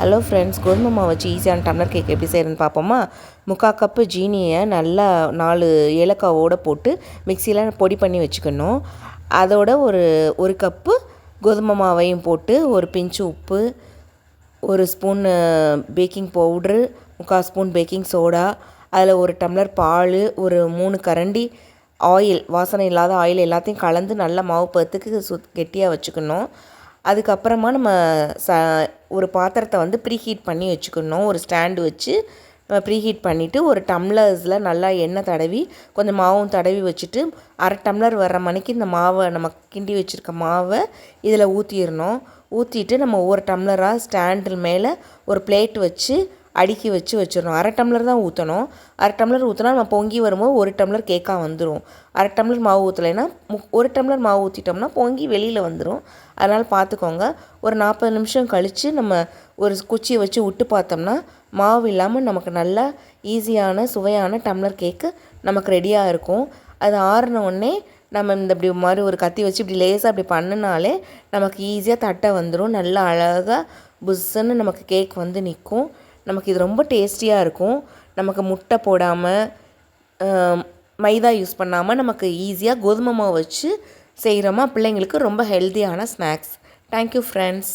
Hello friends, கோதுமை மாவு வச்சு ஈஸியான டம்ளர் கேக் எப்படி செய்கிறதுன்னு பார்ப்போமா. 3/4 கப்பு ஜீனியை நல்லா 4 ஏலக்காவோடு போட்டு மிக்சியில் பொடி பண்ணி வச்சுக்கணும். அதோட ஒரு கப்பு கோதுமை மாவையும் போட்டு ஒரு பிஞ்சு உப்பு, ஒரு spoon baking powder, 3/4 spoon baking soda, அதில் ஒரு டம்ளர் பால், ஒரு 3 கரண்டி ஆயில், வாசனை இல்லாத ஆயில் எல்லாத்தையும் கலந்து நல்லா மாவு பதத்துக்கு கெட்டியாக வச்சுக்கணும். அதுக்கப்புறமா நம்ம ஒரு பாத்திரத்தை வந்து ப்ரீஹீட் பண்ணி வச்சுக்கணும். ஒரு ஸ்டாண்டு வச்சு ப்ரீஹீட் பண்ணிவிட்டு ஒரு டம்ளர்ஸில் நல்லா எண்ணெய் தடவி கொஞ்சம் மாவும் தடவி வச்சுட்டு 1/2 டம்ளர் வர்ற மணிக்கு இந்த மாவை நம்ம கிண்டி வச்சுருக்க மாவை இதில் ஊற்றிடணும். ஊற்றிட்டு நம்ம ஒவ்வொரு டம்ளராக ஸ்டாண்டில் மேலே ஒரு பிளேட் வச்சு அடுக்கி வச்சிடணும். 1/2 டம்ளர் தான் ஊற்றணும். 1/2 டம்ளர் ஊற்றினா நம்ம பொங்கி வரும்போது 1 டம்ளர் கேக்காக வந்துடும். 1/2 டம்ளர் மாவு ஊற்றலைன்னா 1 டம்ளர் மாவு ஊற்றிட்டோம்னா பொங்கி வெளியில் வந்துடும். அதனால் பார்த்துக்கோங்க. ஒரு 40 நிமிஷம் கழித்து நம்ம ஒரு குச்சியை வச்சு விட்டு பார்த்தோம்னா மாவு இல்லாமல் நமக்கு நல்லா ஈஸியான சுவையான டம்ளர் கேக்கு நமக்கு ரெடியாக இருக்கும். அது ஆறின உடனே நம்ம இப்படி மாதிரி ஒரு கத்தி வச்சு இப்படி லேசாக அப்படி பண்ணினாலே நமக்கு ஈஸியாக தட்டை வந்துடும். நல்லா அழகாக புஷ்ஷுன்னு நமக்கு கேக் வந்து நிற்கும். நமக்கு இது ரொம்ப டேஸ்டியாக இருக்கும். நமக்கு முட்டை போடாமல் மைதா யூஸ் பண்ணாமல் நமக்கு ஈஸியாக கோதுமை மாவு வச்சு செய்கிறோமா, பிள்ளைங்களுக்கு ரொம்ப ஹெல்த்தியான ஸ்நாக்ஸ். Thank you friends.